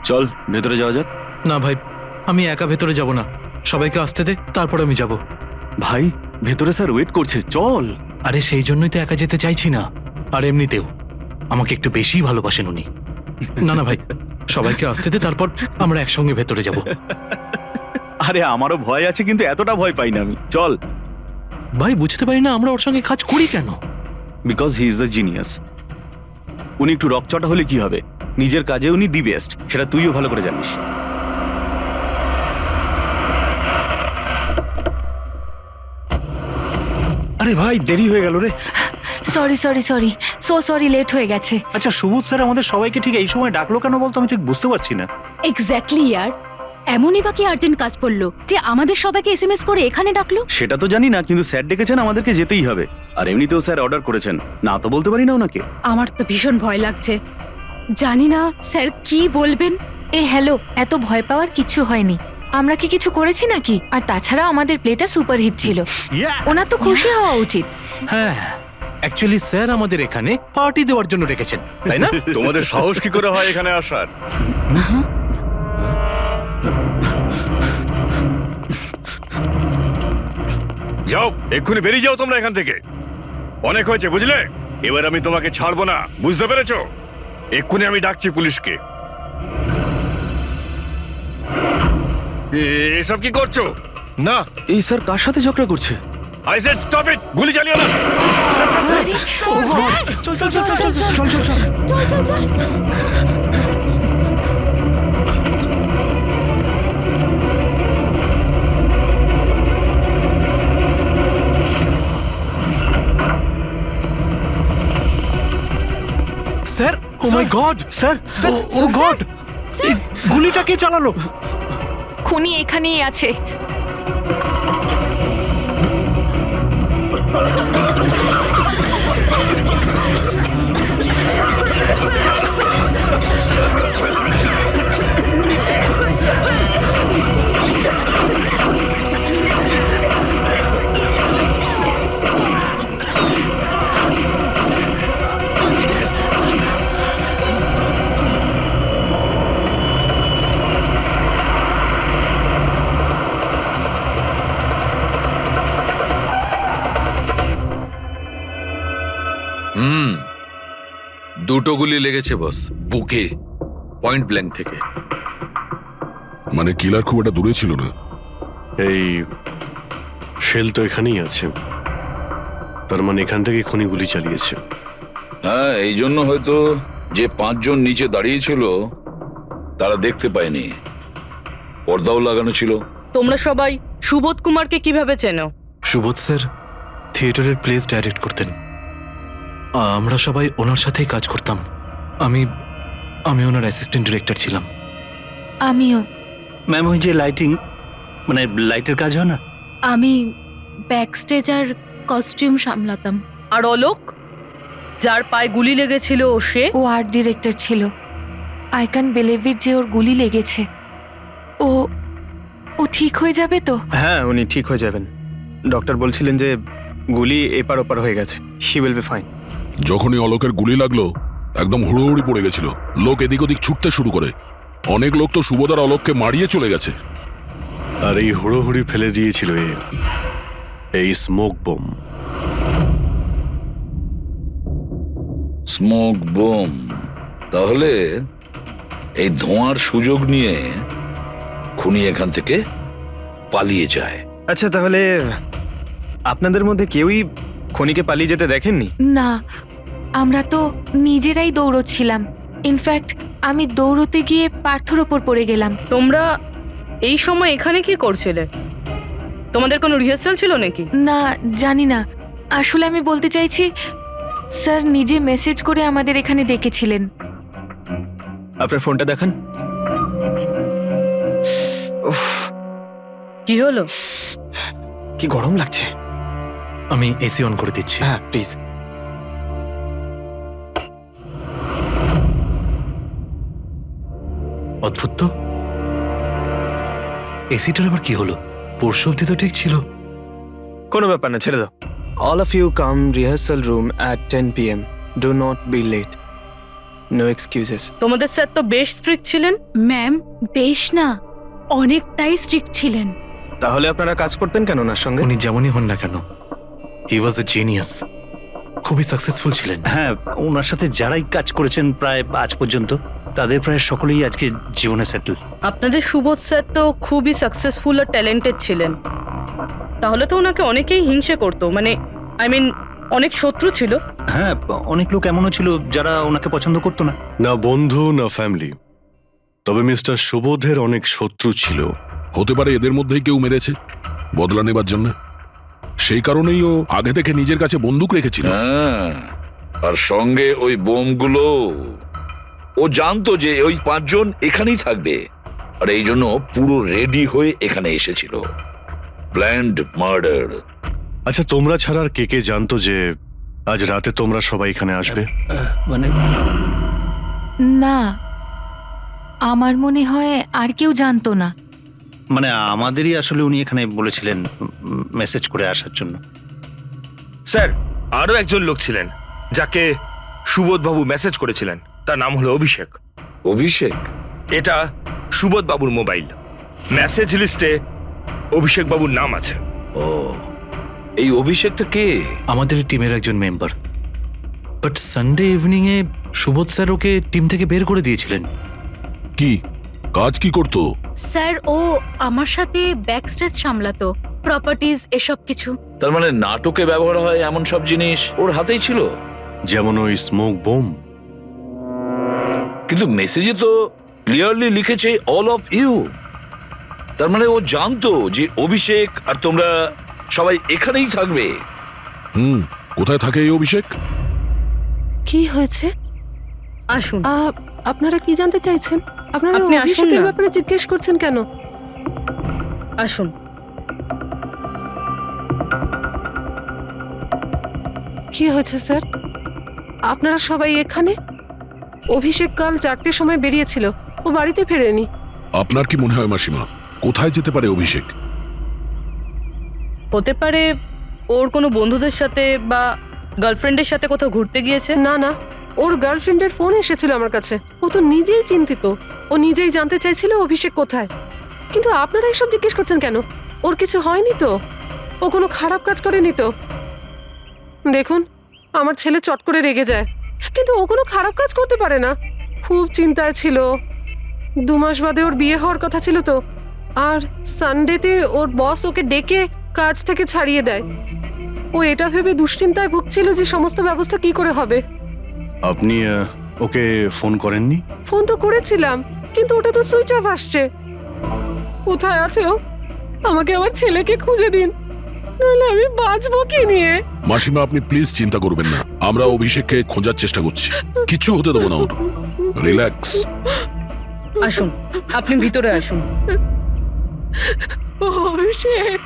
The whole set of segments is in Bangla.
চল ভেতরে যাওয়া যাক। না ভাই, আমি একা ভেতরে যাব না, সবাইকে আসতে দে, তারপর আমি যাব। ভাই ভেতরে স্যার ওয়েট করছে, চল। আরে সেই জন্যই তো একা যেতে চাইছি না, আর এমনিতেও আমাকে একটু বেশি ভালোবাসেন উনি। না না ভাই, সবাইকে আসতে দে, তারপর আমরা একসঙ্গে ভেতরে যাব। আরে আমারও ভয় আছে, কিন্তু এতটা ভয় পাই না আমি, চল। ভাই বুঝতে পারি না আমরা ওর সঙ্গে কাজ করি কেন। Because he is the genius. উনি একটু রকচটা হলে কি হবে, নিজের কাজে উনি দি বেস্ট, সেটা তুইও ভালো করে জানিস। আরে ভাই দেরি হয়ে গেল রে। Sorry sorry sorry, sorry late হয়ে গেছে। আচ্ছা সুবোধ স্যার আমাদের সবাইকে ঠিক এই সময় ডাকলো কেন বলতো, আমি ঠিক বুঝতে পারছি না। এক্স্যাক্টলি ইয়ার, এমনই বা কি আর্জেন্ট কাজ পড়লো যে আমাদের সবাইকে এসএমএস করে এখানে ডাকলো? সেটা তো জানি না, কিন্তু স্যার ডেকেছেন, আমাদেরকে যেতেই হবে। আর এমনিতেও স্যার অর্ডার করেছেন, না তো বলতে পারি না ওনাকে। আমার তো ভীষণ ভয় লাগছে, জানি না স্যার কি বলবেন। হ্যালো, এত ভয় পাওয়ার কিছু হয়নি, আমরা কি কিছু করেছি নাকি? আর তাছাড়া আমাদের প্লেটা সুপারহিট ছিল, ওনার তো খুশি হওয়া উচিত। হ্যাঁ, অ্যাকচুয়ালি স্যার আমাদের এখানে পার্টি দেওয়ার জন্য রেখেছেন, তাই না? তোমাদের সাহস কি করে হয় এখানে আসার? যাও, এক্ষুনি বেরিয়ে যাও তোমরা এখান থেকে। অনেক হয়েছে বুঝলে, এবার আমি তোমাকে ছাড়বো না, বুঝতে পেরেছো? এক্ষুনি আমি ডাকছি পুলিশকে। এসব কি করছো? না, এই স্যার কার সাথে ঝগড়া করছে? আই সেড স্টপ ইট, গুলি চালিও না। চল চল চল চল চল চল চল চল। চল চল চল। স্যার, ও মাই গড, স্যার ও গড, গুলিটা কে চালালো? খুনি এখানেই আছে। দুটো গুলি লেগেছে বস, বুকে, পয়েন্ট ব্ল্যাঙ্ক থেকে। মানে কিলার খুব একটা দূরে ছিল না। এই শেল তো এখানেই আছে, তার মানে এখান থেকে খুনি গুলি চালিয়েছে। হ্যাঁ, এই জন্য হয়তো যে 5 জন নিচে দাঁড়িয়েছিল তারা দেখতে পায়নি, পর্দাও লাগানো ছিল। তোমরা সবাই সুবোধ কুমারকে কিভাবে চেনো? সুবোধ স্যার থিয়েটারের প্লেস ডাইরেক্ট করতেন, আমরা সবাই ওনার সাথেই কাজ করতাম। আমি ওনার অ্যাসিস্ট্যান্ট ডিরেক্টর ছিলাম। আমিও। ম্যাম ওই যে লাইটিং, মানে লাইটের কাজ হয় না? আমি ব্যাক স্টেজ আর কস্টিউম সামলাতাম। আর অলোক, যার পায়ে গুলি লেগেছিল, সে? ও আর্ট ডিরেক্টর ছিল। আই ক্যান বিলিভ ইট যে ওর গুলি লেগেছে। ও ঠিক হয়ে যাবে তো? হ্যাঁ উনি ঠিক হয়ে যাবেন, ডক্টর বলছিলেন যে গুলি এপার ওপার হয়ে গেছে, শি উইল বি ফাইন। যখনই অলোকের গুলি লাগলো একদম হুড়োহুড়ি পড়ে গেছিল, লোক এদিক ওদিক ছুটতে শুরু করে। অনেক লোক তো সুবোধ আর অলোককে মারিয়ে চলে গেছে। আর এই হুড়োহুড়ি ফেলে দিয়েছিল এই স্মোক বোম। Smoke bomb? তাহলে এই ধোঁয়ার সুযোগ নিয়ে খুনি এখান থেকে পালিয়ে যায়। আচ্ছা তাহলে আপনাদের মধ্যে কেউই খনিকে পালিয়ে যেতে দেখেননি? না, আমরা তো নিজেরাই দৌড়চ্ছিলাম। ইনফ্যাক্ট আমি দৌড়তে গিয়ে পার্থর ওপর পড়ে গেলাম। তোমরা এই সময় এখানে কি করছিলে? তোমাদের কোনো রিহার্সাল ছিল নাকি? না, জানি না। আসলে আমি বলতে চাইছি, স্যার নিজে মেসেজ করে আমাদের এখানে ডেকেছিলেন। আপনার ফোনটা দেখান। কি হলো? কি গরম লাগছে। আমি এসি অন করে দিচ্ছি। হ্যাঁ প্লিজ। অদ্ভুত তো, এসিটার আবার কি হলো? পরশু অব্দি তো ঠিক ছিল। কোনো ব্যাপার না, ছেড়ে দাও। All of you come rehearsal room at 10 PM. Do not be late. No excuses. তোমাদের স্যার তো বেশ স্ট্রিক্ট ছিলেন। ম্যাম বেশ না, অনেকটাই স্ট্রিক্ট ছিলেন। তাহলে আপনারা কাজ করতেন কেন ওনার সঙ্গে? উনি যেমনই হন না কেন, হি ওয়াজ এ জিনিয়াস, খুবই সাকসেসফুল ছিলেন। হ্যাঁ, ওনার সাথে যারাই কাজ করেছেন প্রায় আজ পর্যন্ত, তাদের প্রায় সকলেই আজকে জীবনে সেটেল। আপনাদের সুবোধ স্যার তো খুবই সাকসেসফুল আর ট্যালেন্টেড ছিলেন। তাহলে তো ওনাকে অনেকেই হিংসে করতো, মানে আই মিন অনেক শত্রু ছিল। হ্যাঁ, অনেক লোক এমনও ছিল যারা ওনাকে পছন্দ করতো না। না বন্ধু না ফ্যামিলি, তবে মিস্টার সুবোধের অনেক শত্রু ছিল। হতে পারে এদের মধ্যেই কেউ মেরেছে বদলা নেবার জন্য। সেই কারণেই ও আগে থেকে নিজের কাছে বন্দুক রেখেছিল। হ্যাঁ, আর সঙ্গে ওই বোমগুলো। ও জানতো যে ওই 5 জন এখানেই থাকবে, আর এই জন্য পুরো রেডি হয়ে এখানে এসেছিল। Planned murder. আচ্ছা, তোমরা ছাড়া আর কে কে জানতো যে আজ রাতে তোমরা সবাই এখানে আসবে? মানে না, আমার মনে হয় আর কেউ জানতো না। মানে আমাদেরই আসলে উনি এখানে বলেছিলেন মেসেজ করে আসার জন্য। স্যার, আরো একজন লোক ছিলেন যাকে সুবোধবাবু মেসেজ করেছিলেন, তার নাম হলো অভিষেক। অভিষেক? এটা সুবোধবাবুর মোবাইল। মেসেজ লিস্টে অভিষেক বাবুর নাম আছে। ও, এই অভিষেকটা কে? আমাদের টিমের একজন member. But Sunday evening A Subodh sir okay team থেকে বের করে দিয়েছিলেন। কি কাজ কি করতো? স্যার ও আমার সাথে ব্যাকস্টেজ সামলাতো, প্রপার্টিজ এসব কিছু। তার মানে নাটকে ব্যবহার হয় এমন সব জিনিস ওর হাতেই ছিল। যেমন ওই স্মোক বোম। কিন্তু মেসেজে তো ক্লিয়ারলি লিখেছে অল অফ ইউ। তার মানে ও জানতো যে অভিষেক আর তোমরা সবাই এখানেই থাকবে। কোথায় থাকে এই অভিষেক? কি হয়েছে? আসুন। আপনারা কি জানতে চাইছেন? আপনারা আপনি আসুন অভিষেকের না। ব্যাপারে জিজ্ঞেস করছেন কেন? আসুন। কি হয়েছে স্যার? আপনারা সবাই এখানে? অভিষেক কাল 4টের সময় বেরিয়েছিল, ও বাড়িতে ফেরেনি। আপনার কি মনে হয় মাসিমা, কোথায় যেতে পারে অভিষেক? হতে পারে ওর কোনো বন্ধুদের সাথে বা গার্লফ্রেন্ডের সাথে কোথাও ঘুরতে গিয়েছে। না না, ওর গার্লফ্রেন্ডের ফোন এসেছিল আমার কাছে। ও তো নিজেই চিন্তিত, ও নিজেই জানতে চাইছিল অভিষেক কোথায়। কিন্তু আপনারা এসব জিজ্ঞেস করছেন কেন? ওর কিছু হয়নি তো? ও কোনো খারাপ কাজ করেনি তো? দেখুন, আমার ছেলে চট করে রেগে যায়, কিন্তু ও কোনো খারাপ কাজ করতে পারে না। খুব চিন্তায় ছিল। 2 মাস বাদে ওর বিয়ে হওয়ার কথা ছিল তো। আর সানডেতে ওর বস ওকে ডেকে কাজ থেকে ছাড়িয়ে দেয়। ও এটা ভেবে দুশ্চিন্তায় ভুগছিল যে সমস্ত ব্যবস্থা কি করে হবে। আপনি ওকে ফোন করেননি? ফোন তো করেছিলাম, কিন্তু ওটা তো সুইচ অফ আসছে। কোথায় আছে ও? আমাকে আমার ছেলেকে খুঁজে দিন, নইলে আমি বাঁচবো কি নিয়ে? মাসিমা, আপনি প্লিজ চিন্তা করবেন না, আমরা অভিষেককে খোঁজার চেষ্টা করছি। কিচ্ছু হতে দেবো না ওর। রিল্যাক্স। আসুন, আপনি ভিতরে আসুন। অভিষেক,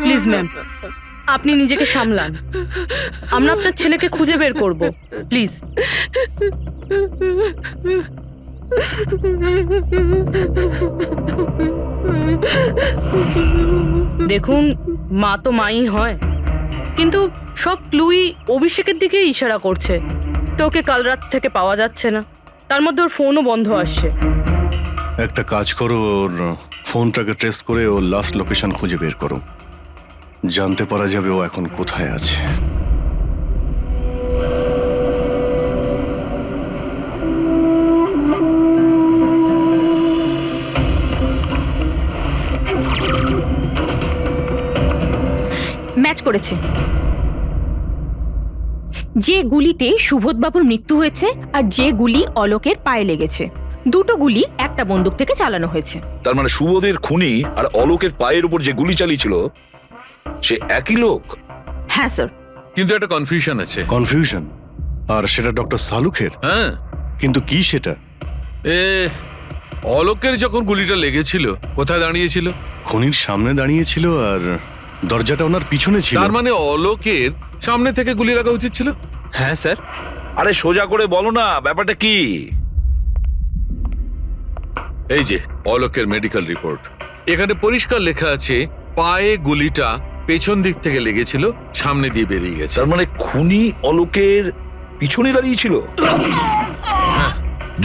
প্লিজ ম্যাম, আপনি নিজেকে সামলান। আমরা আপনার ছেলেকে খুঁজে বের করব, প্লিজ। দেখুন, মা তো মাই হয়, কিন্তু সব ক্লুই অভিষেকের দিকে ইশারা করছে। তো ওকে কাল রাত থেকে পাওয়া যাচ্ছে না, তার মধ্যে ওর ফোনও বন্ধ আসছে। একটা কাজ করো, ওর ফোনটাকে ট্রেস করে ওর লাস্ট লোকেশন খুঁজে বের করো। জানতে পারা যাবে ও এখন কোথায় আছে। ম্যাচ করেছে। যে গুলিতে সুবোধবাবুর মৃত্যু হয়েছে আর যে গুলি অলোকের পায়ে লেগেছে, দুটো গুলি একটা বন্দুক থেকে চালানো হয়েছে। তার মানে সুবোধের খুনি আর অলোকের পায়ের উপর যে গুলি চালিয়েছিল সে একই লোক। হ্যাঁ স্যার। কিন্তু একটা কনফিউশন আছে। কনফিউশন? আর সেটা ডক্টর সালুখের? হ্যাঁ। কিন্তু কি সেটা? অলোকের যখন গুলিটা লেগেছিল কোথায় দাঁড়িয়েছিল? খনির সামনে দাঁড়িয়েছিল, আর দরজাটা ওনার পিছনে ছিল। তার মানে অলোকের সামনে থেকে গুলি লাগা উচিত ছিল। হ্যাঁ স্যার। আরে সোজা করে বলো না, ব্যাপারটা কি? এই যে অলোকের মেডিকেল রিপোর্ট, এখানে পরিষ্কার লেখা আছে পায়ে গুলিটা পেছন দিক থেকে লেগেছিল, সামনে দিয়ে বেরিয়ে গেছে। তার মানে খুনি অলোকের পিছনে দাঁড়িয়েছিল।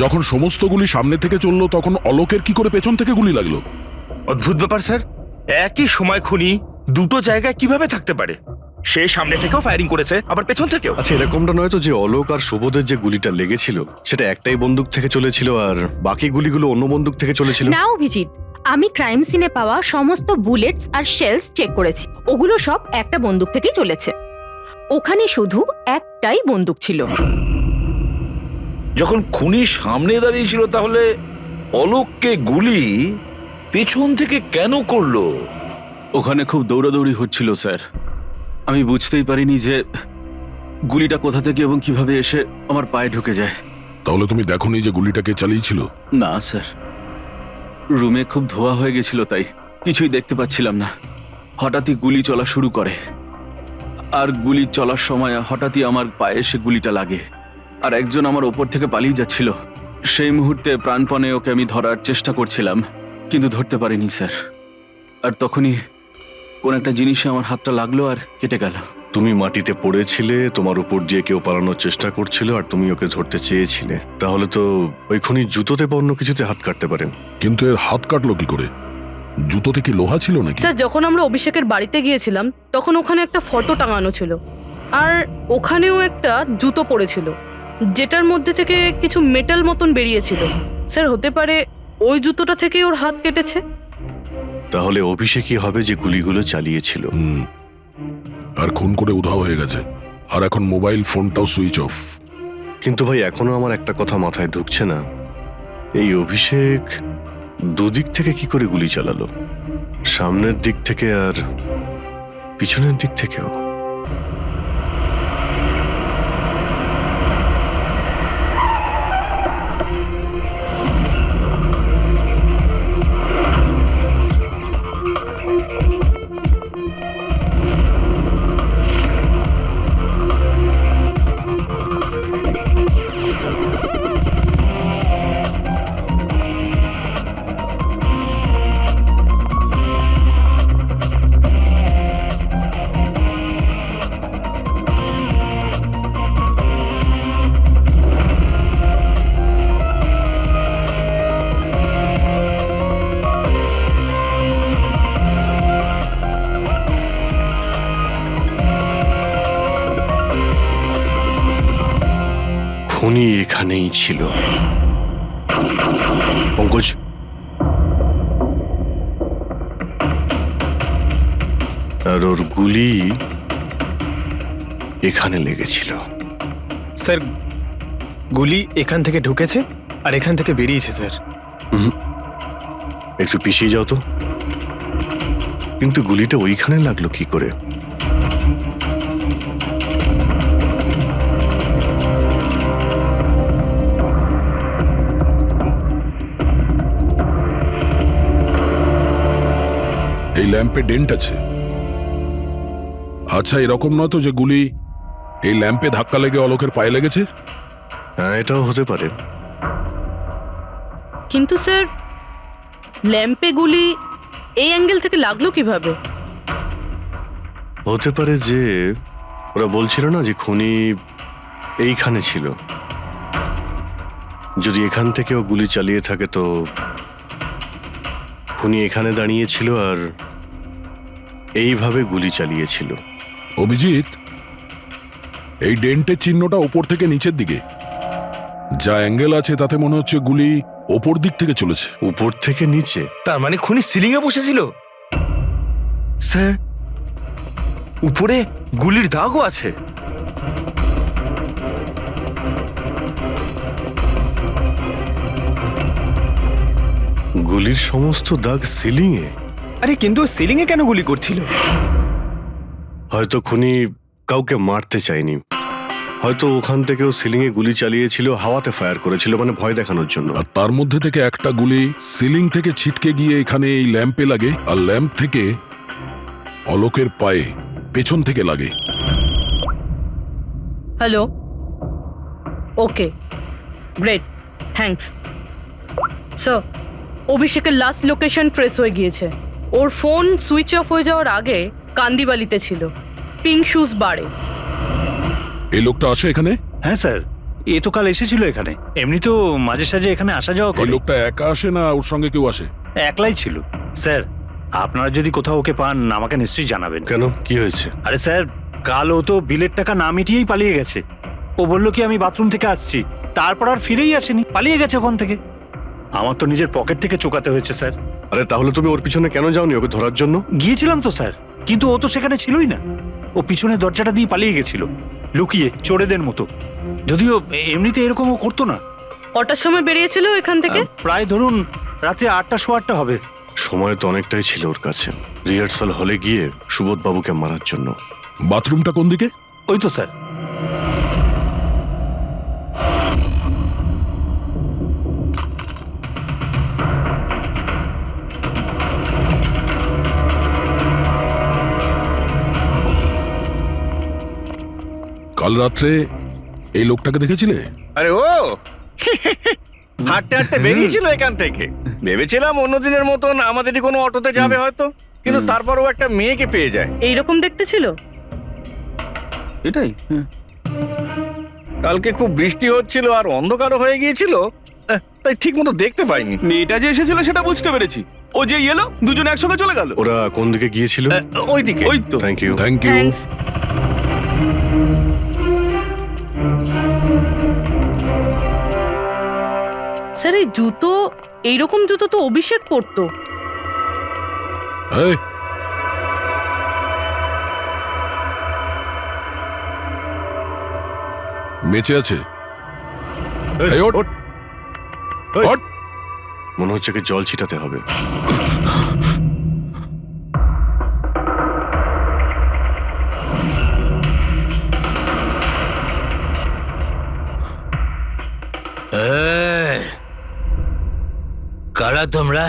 যখন সমস্ত গুলি সামনে থেকে চললো তখন অলোকের কি করে পেছন থেকে গুলি লাগলো? অদ্ভুত ব্যাপার স্যার, একই সময় খুনি দুটো জায়গায় কিভাবে থাকতে পারে? সে সামনে থেকেও ফায়ারিং করেছে, আবার পেছন থেকেও। আচ্ছা, এরকমটা নয় তো যে অলোক আর সুবোধের যে গুলিটা লেগেছিল সেটা একটাই বন্দুক থেকে চলেছিল আর বাকি গুলিগুলো অন্য বন্দুক থেকে চলেছিল? না অভিজিৎ, আমি ক্রাইম সিনে পাওয়া সমস্ত বুলেটস আর শেলস চেক করেছি, ওগুলো সব একটা বন্দুক থেকেই চলেছে। ওখানে শুধু একটাই বন্দুক ছিল। যখন খুনি সামনে দাঁড়িয়েছিল তাহলে অলোককে গুলি পেছন থেকে কেন করলো? ওখানে খুব দৌড়াদৌড়ি হচ্ছিল স্যার, আমি বুঝতেই পারিনি যে গুলিটা কোথা থেকে এবং কিভাবে এসে আমার পায়ে ঢুকে যায়। তাহলে তুমি দেখোনি যে গুলিটাকে চালিয়েছিল? না স্যার, রুমে খুব ধোয়া হয়ে গেছিল, তাই কিছুই দেখতে পাচ্ছিলাম না। হঠাৎই গুলি চলা শুরু করে, আর গুলি চলার সময় হঠাৎই আমার পায়ে এসে গুলিটা লাগে, আর একজন আমার ওপর থেকে পালিয়ে যাচ্ছিল। সেই মুহূর্তে প্রাণপণে ওকে আমি ধরার চেষ্টা করছিলাম, কিন্তু ধরতে পারিনি স্যার। আর তখনই কোন একটা জিনিসে আমার হাতটা লাগলো আর কেটে গেল। তুমি মাটিতে পড়েছিলে, তোমার উপর দিয়ে কেউ পালানোর চেষ্টা করছিল আর তুমি ওকে ধরতে চেয়েছিলে। তাহলে তো ওই খুনি জুতোতে বা অন্য কিছুতে হাত কাটতে পারেন। কিন্তু এর হাত কাটলো কি করে? জুতোতে কি লোহা ছিল নাকি? স্যার, যখন আমরা অভিষেকের বাড়িতে গিয়েছিলাম তখন ওখানে একটা ফটো টাঙানো ছিল, আর ওখানেও একটা জুতো পড়েছিল যেটার মধ্যে থেকে কিছু মেটাল মতন বেরিয়েছিল। স্যার, হতে পারে ওই জুতোটা থেকেই ওর হাত কেটেছে। তাহলে অভিষেকই হবে যে গুলিগুলো চালিয়েছিল। আর খুন করে উধাও হয়ে গেছে, আর এখন মোবাইল ফোনটাও সুইচ অফ। কিন্তু ভাই, এখনো আমার একটা কথা মাথায় ঢুকছে না, এই অভিষেক দুদিক থেকে কি করে গুলি চালালো? সামনের দিক থেকে আর পিছনের দিক থেকেও। খুনি এখানেই ছিল। পঙ্কজ, আর ওর গুলি এখানে লেগেছিল। স্যার, গুলি এখান থেকে ঢুকেছে আর এখান থেকে বেরিয়েছে স্যার। একটু পিছিয়ে যাও তো। কিন্তু গুলিটা ওইখানে লাগলো কি করে? এই ল্যাম্পে ডেন্ট আছে। আচ্ছা, এরকম নয় তো যে গুলি এই ল্যাম্পে ধাক্কা লেগে অলোকের পায়ে লেগেছে? হ্যাঁ, এটাও হতে পারে। কিন্তু স্যার, ল্যাম্পে গুলি এই অ্যাঙ্গেল থেকে লাগলো কিভাবে? হতে পারে যে ওরা বলছিল না যে খুনি এইখানে ছিল। যদি এখান থেকেও গুলি চালিয়ে থাকে তো খুনি এখানে দাঁড়িয়েছিল আর এইভাবে গুলি চালিয়েছিল। অভিজিৎ, এই ডেন্টের চিহ্নটা ওপর থেকে নিচের দিকে, যা অ্যাঙ্গেল আছে তাতে মনে হচ্ছে গুলি ওপর দিক থেকে চলেছে। উপর থেকে নিচে? তার মানে খুনি সিলিং এ বসেছিল স্যার, উপরে গুলির দাগও আছে। গুলির সমস্ত দাগ সিলিং এ? আরে কিন্তু সিলিং এ কেন গুলি করছিল? হয়তো খুনি কাউকে মারতে চায়নি, হয়তো ওখান থেকেও সিলিং এ গুলি চালিয়েছিল, হাওয়াতে ফায়ার করেছিল, মানে ভয় দেখানোর জন্য। আর তার মধ্যে থেকে একটা গুলি সিলিং থেকে ছিটকে গিয়ে এখানে এই ল্যাম্পে লাগে, আর ল্যাম্প থেকে অলোকের পায়ে পেছন থেকে লাগে। হ্যালো, ওকে, গ্রেট, থ্যাঙ্কস। স্যার, অভিষেকের লাস্ট লোকেশন ট্রেস হয়ে গিয়েছে। ওর ফোন সুইচ অফ হয়ে যাওয়ার আগে কান্দিবালিতে ছিল, পিঙ্ক শুজ বারে। এই লোকটা আসে এখানে? হ্যাঁ স্যার, এ তো কাল এসেছিল এখানে। এমনি তো মাঝে সাঝে এখানে আসা যাওয়া এই করে। লোকটা একা আসে না ওর সঙ্গে কেউ আসে? একলাই ছিল। স্যার, আপনারা যদি কোথাও ওকে পান আমাকে নিশ্চয়ই জানাবেন। কেন, কি হয়েছে? আরে স্যার, কাল ও তো বিলের টাকা না মিটিয়েই পালিয়ে গেছে। ও বলল কি আমি বাথরুম থেকে আসছি, তারপর আর ফিরেই আসেনি, পালিয়ে গেছে ওখান থেকে। আমার তো নিজের পকেট থেকে চোকাতে হয়েছে স্যার। আরে তাহলে তুমি ওর পিছনে কেন যাওনি ওকে ধরার জন্য? গিয়েছিলাম তো স্যার, কিন্তু ও তো সেখানে ছিলই না। ও পিছনে দরজাটা দিয়ে পালিয়ে গেছিল, লুকিয়ে চোরেদের মতো। যদিও এমনিতে এরকম ও করতো না। কটার সময় বেরিয়েছিল এখান থেকে? প্রায় ধরুন রাত্রি 8টা সোয়া 8টা হবে। সময় তো অনেকটাই ছিল ওর কাছে, রিহার্সাল হলে গিয়ে সুবোধ বাবুকে মারার জন্য। বাথরুমটা কোন দিকে? ওই তো স্যার। কাল রাত্রে এই লোকটাকে দেখেছিলে? আরে ও হাঁটতে হাঁটতে বেরিয়েছিল এখান থেকে। ভেবেছিলাম অন্য দিনের মতন আমাদেরই কোনো অটোতে যাবে হয়তো, কিন্তু তারপরও একটা মেয়েকে পেয়ে যায়। এইরকম দেখতে ছিল? এটাই। কালকে খুব বৃষ্টি হচ্ছিল আর অন্ধকারও হয়ে গিয়েছিল, তাই ঠিক মতো দেখতে পাইনি। মেয়েটা যে এসেছিল সেটা বুঝতে পেরেছি। ও যে এলো দুজন একসঙ্গে চলে গেল। ওরা কোন দিকে গিয়েছিল? ওইদিকে। ওই তো। Thank you. Thank you. Thanks. Sir, এই জুতো, এইরকম জুতো তো অভিষেক পরতো। এই, বেঁচে আছে? এই, ওঠ, ওঠ। মনে হচ্ছে কি জল ছিটাতে হবে। কারা তোমরা?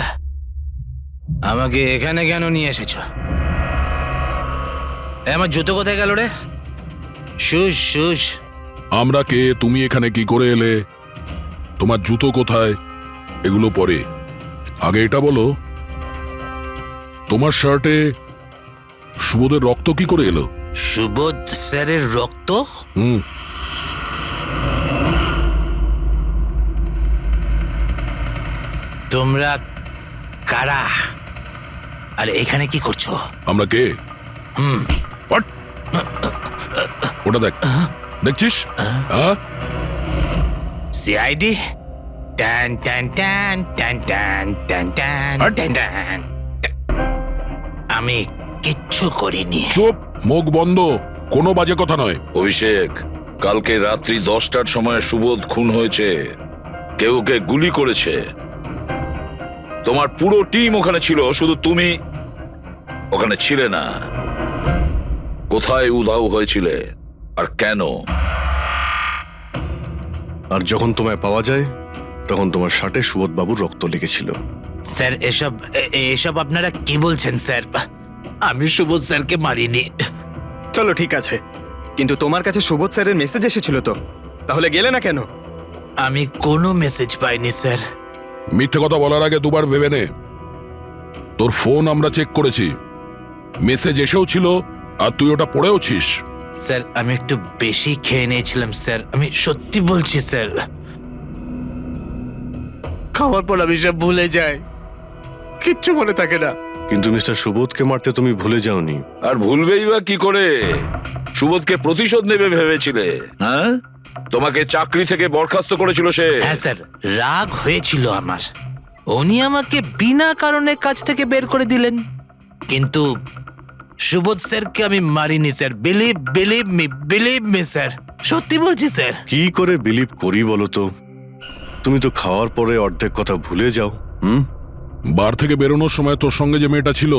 আমাকে এখানে কেন নিয়ে এসেছ? আমার জুতো কোথায় গেল রে? শুশ শুশ। আমরা কে, তুমি এখানে কি করে এলে, তোমার জুতো কোথায়, এগুলো পরে। আগে এটা বলো, তোমার শার্টে সুবোধের রক্ত কি করে এলো? সুবোধ স্যারের রক্ত? হুম। তোমরা কারা আর এখানে কি করছো? আমরা কে? What? ওটা দেখ, দেখছিস? হ্যাঁ, সিআইডি? টান টান টান টান টান টান টান টান টান। আমি কিচ্ছু করিনি। চুপ, মুখ বন্ধ, কোনো বাজে কথা নয়। অভিষেক, কালকে রাত্রি 10টার সময় সুবোধ খুন হয়েছে। কেউ কে গুলি করেছে। তোমার পুরো টিম ওখানে ছিল, শুধু তুমি ওখানে ছিলে না। কোথায় উধাও হয়েছিলে আর কেন? আর যখন তোমায় পাওয়া যায় তখন তোমার শার্টে সুবোধ বাবুর রক্ত লেগেছিল। স্যার, এসব আপনারা কি বলছেন স্যার? আমি সুবোধ স্যারকে মারিনি। চলো ঠিক আছে, কিন্তু তোমার কাছে সুবোধ স্যারের মেসেজ এসেছিল তো, তাহলে গেলে না কেন? আমি কোনো মেসেজ পাইনি স্যার। মিথ্যে কথা বলার আগে দুবার ভেবে নে। তোর ফোন আমরা চেক করেছি, মেসেজ এসেও ছিল আর তুই ওটা পড়েওছিস। স্যার, আমি একটু বেশি খেয়ে নিয়েছিলাম স্যার, আমি সত্যি বলছি স্যার। খাওয়ার পর আমি সব ভুলে যাই, কিচ্ছু মনে থাকে না। কিন্তু মিস্টার সুবোধকে মারতে তুমি ভুলে যাওনি। আর ভুলবেই বা কি করে? সুবোধকে প্রতিশোধ নেবে ভেবেছিলে? হ্যাঁ, তোমাকে চাকরি থেকে বরখাস্ত করেছিল সে। হ্যাঁ স্যার, রাগ হয়েছিল আমার। উনি আমাকে বিনা কারণে কাজ থেকে বের করে দিলেন, কিন্তু সুবোধ স্যারকে আমি মারিনি স্যার। বিলিভ মি স্যার, সত্যি বলছি স্যার। কি করে বিলিভ করি বলো তো? তুমি তো খাওয়ার পরে অর্ধেক কথা ভুলে যাও। বার থেকে বেরোনোর সময় তোর সঙ্গে যে মেয়েটা ছিল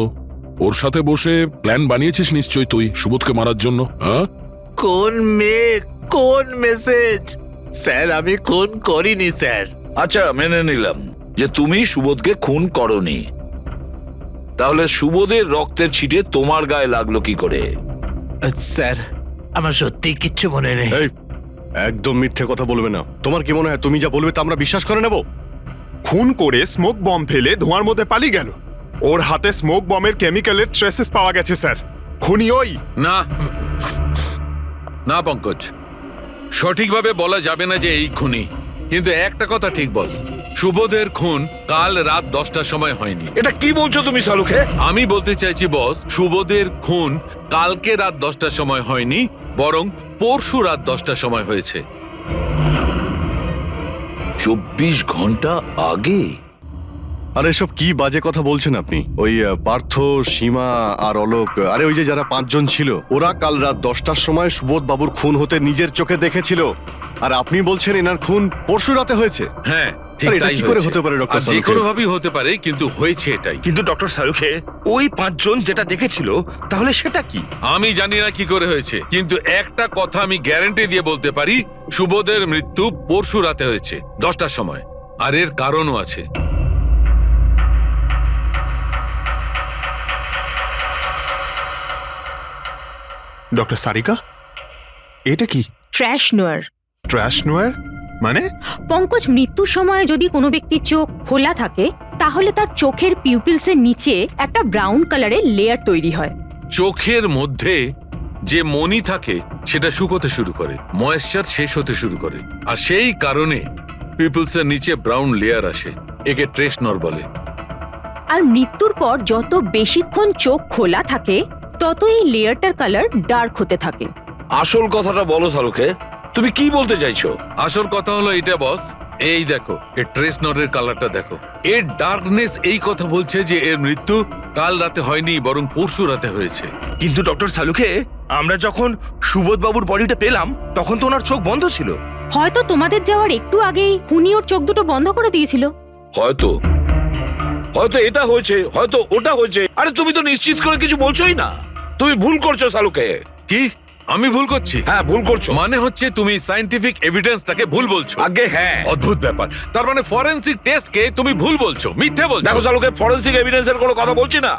ওর সাথে বসে প্ল্যান বানিয়েছিস নিশ্চয়ই তুই সুবোধকে মারার জন্য। হ্যাঁ, কোন মেয়ে, কোন মেসেজ? স্যার, আমি খুন করিনি স্যার। আচ্ছা, মেনে নিলাম যে তুমি সুবোধকে খুন করনি। তাহলে সুবোধের রক্তের ছিটে তোমার গায়ে লাগলো কি করে? স্যার, আমার সত্যি কিচ্ছু মনে নেই। এই, একদম মিথ্যে কথা বলবে না। তোমার কি মনে হয় তুমি যা বলবে তা আমরা বিশ্বাস করে নেব? খুন করে স্মোক বম ফেলে ধোঁয়ার মধ্যে পালিয়ে গেল। ওর হাতে স্মোক বমের কেমিক্যালের ট্রেসেস পাওয়া গেছে স্যার। খুনি ওই। না না পঙ্কজ, সঠিকভাবে বলা যাবে না যে এই খুনি, কিন্তু একটা কথা ঠিক বস, সুবোধের খুন কাল রাত 10টার সময় হয়নি। এটা কি বলছো তুমি সালুকে? আমি বলতে চাইছি বস, সুবোধের খুন কালকে রাত 10টার সময় হয়নি, বরং পরশু রাত 10টার সময় হয়েছে। 24 ঘন্টা আগে? আরে এসব কি বাজে কথা বলছেন আপনি? ওই পার্থ, সীমা আর অলোক, আরে ওই যে যারা 5 জন ছিল, ওরা কাল রাত 10টার সময় সুবোধ বাবুর খুন হতে নিজের চোখে দেখেছিল। আর আপনি বলছেন এনার খুন পরশু রাতে হয়েছে? হ্যাঁ ঠিক আরে এটা তাই কি করে হয়েছে। হতে পারে ডক্টর আর যে সালুখে? কোনো ভাবেই হতে পারে, কিন্তু হয়েছে এটাই। কিন্তু ডক্টর সালুখে, ওই 5 জন যেটা দেখেছিল তাহলে সেটা কি? আমি জানি না কি করে হয়েছে, কিন্তু একটা কথা আমি গ্যারান্টি দিয়ে বলতে পারি, সুবোধের মৃত্যু পরশু রাতে হয়েছে 10টার সময়। আর এর কারণও আছে। ডক্টর সারিকা, এটা কি? ট্র্যাশ নোয়ার। ট্র্যাশ নোয়ার মানে? পঙ্কজ, মৃত্যুর সময় যদি কোনো ব্যক্তির চোখ খোলা থাকে তাহলে তার চোখের পিউপিলসের নিচে একটা ব্রাউন কালারের লেয়ার তৈরি হয়। চোখের মধ্যে যে মনি থাকে সেটা শুকোতে শুরু করে, ময়েশ্চার শেষ হতে শুরু করে, আর সেই কারণে পিপলসের নিচে ব্রাউন লেয়ার আসে। একে ট্রেশনর বলে। আর মৃত্যুর পর যত বেশিক্ষণ চোখ খোলা থাকে তত এই লেয়ারটার কালার ডার্ক হতে থাকে। আসল কথাটা বলো সালুকে, তুমি কি বলতে চাইছো? আসল কথা হলো এটা বস, এই দেখো এর ট্রেশনরের কালারটা দেখো, এর ডার্কনেস এই কথা বলছে যে এর মৃত্যু কাল রাতে হয়নি, বরং পরশু রাতে হয়েছে। কিন্তু ডক্টর সালুখে, আমরা যখন সুবোধ বাবুর বডিটা পেলাম তখন তো ওনার চোখ বন্ধ ছিল। হয়তো তোমাদের যাওয়ার একটু আগেই খুনি ওর চোখ দুটো বন্ধ করে দিয়েছিল। হয়তো হয়তো এটা হয়েছে, হয়তো ওটা হয়েছে। আরে তুমি তো নিশ্চিত করে কিছু বলছোই না। তুমি ভুল করছো সালুকে। কি আমি ভুল করছি? হ্যাঁ ভুল করছো। মানে হচ্ছে তুমি সায়েন্টিফিক এভিডেন্সটাকে ভুল বলছো। আগে হ্যাঁ। অদ্ভুত ব্যাপার, তার মানে ফরেনসিক টেস্টকে তুমি ভুল বলছো, মিথ্যে বলছো। দেখো সালুকে, ফরেনসিক এভিডেন্সের কোনো কথা বলছি না,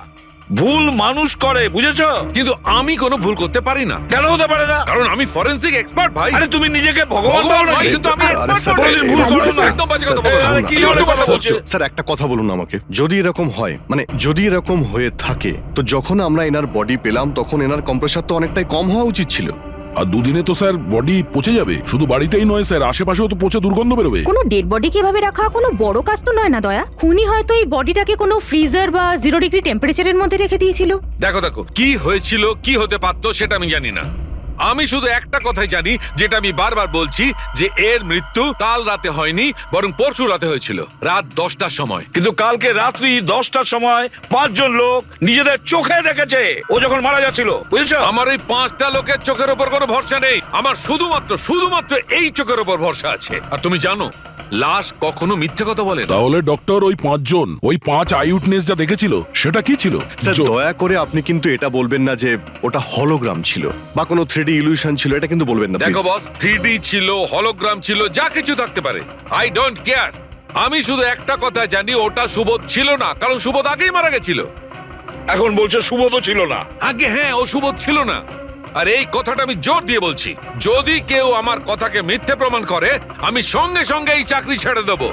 ভুল মানুষ করে, বুঝেছো? কিন্তু আমি কোনো ভুল করতে পারি না। কেন হতে পারে না? কারণ আমি ফরেনসিক এক্সপার্ট ভাই। আরে তুমি নিজেকে ভগবান ভগবান ভাবো নয়, নাকি? কিন্তু আমি আরে এক্সপার্ট স্যার, বটে। ভুল করো না। একদম বাজে কথা স্যার, বলো না। আরে কি ধরনের কথা বলছো? স্যার একটা কথা বলুন আমাকে, যদি এরকম হয়, মানে যদি এরকম হয়ে থাকে, তো যখন আমরা এনার বডি পেলাম তখন এনার কম্প্রেসার তো অনেকটাই কম হওয়া উচিত ছিল। আর দুদিনে তো স্যার বডি পচে যাবে। শুধু বাড়িতেই নয় স্যার, আশেপাশেও তো পচে দুর্গন্ধ বেরোবে। কোনো ডেড বডিকে এভাবে রাখা কোনো বড় কাজ তো নয় না দয়া। খুনি হয়তো এই বডিটাকে কোনো ফ্রিজার বা 0 ডিগ্রি টেম্পারেচারের মধ্যে রেখে দিয়েছিল। দেখো দেখো, কি হয়েছিল, কি হতে পারতো সেটা আমি জানি না। আমি শুধু একটা কথাই জানি, যেটা আমি বারবার বলছি, যে এর মৃত্যু কাল রাতে হয়নি, বরং পরশু রাতে হয়েছিল রাত 10টার সময়। কিন্তু কালকে রাত্রি 10টার সময় 5 জন লোক নিজেদের চোখে দেখেছে ও যখন মারা যাচ্ছিল, বুঝেছো? আমার এই 5টা লোকের চোখের উপর কোনো ভরসা নেই। আমার শুধুমাত্র এই চোখের উপর ভরসা আছে। আর তুমি জানো, লাশ কখনো মিথ্যে কথা বলে না। তাহলে ডক্টর, ওই 5 জন, ওই 5 আই উইটনেস যা দেখেছিল সেটা কি ছিল? স্যার দয়া করে আপনি কিন্তু এটা বলবেন না যে ওটা হলোগ্রাম ছিল বা কোনো 3D ইলিউশন ছিল, এটা কিন্তু বলবেন না দেখো please। বস, 3D ছিল, হলোগ্রাম ছিল, যা কিছু থাকতে পারে, আই ডোন্ট কেয়ার। আমি শুধু একটা কথা জানি, ওটা সুবোধ ছিল না, কারণ সুবোধ আগেই মারা গেছিল। এখন বলছে সুবোধও ছিল না। আগে হ্যাঁ, ও সুবোধ ছিল না। আর এই কথাটা আমি জোর দিয়ে বলছি, যদি কেউ আমার কথাকে মিথ্যে প্রমাণ করে, আমি সঙ্গে সঙ্গে এই চাকরি ছেড়ে দেবো।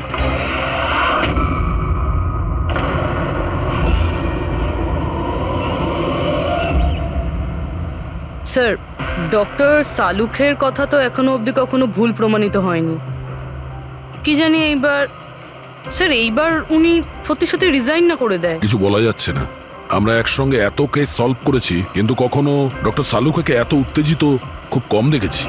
স্যার, ডক্টর সালুখের কথা তো এখনো অবধি কখনো ভুল প্রমাণিত হয়নি। কি জানি এইবার উনি সত্যি সত্যি রিজাইন না করে দেয়। কিছু বলা যাচ্ছে না। আমরা একসঙ্গে এত কেস সলভ করেছি, কিন্তু কখনো ডক্টর সালুখাকে এত উত্তেজিত খুব কম দেখেছি।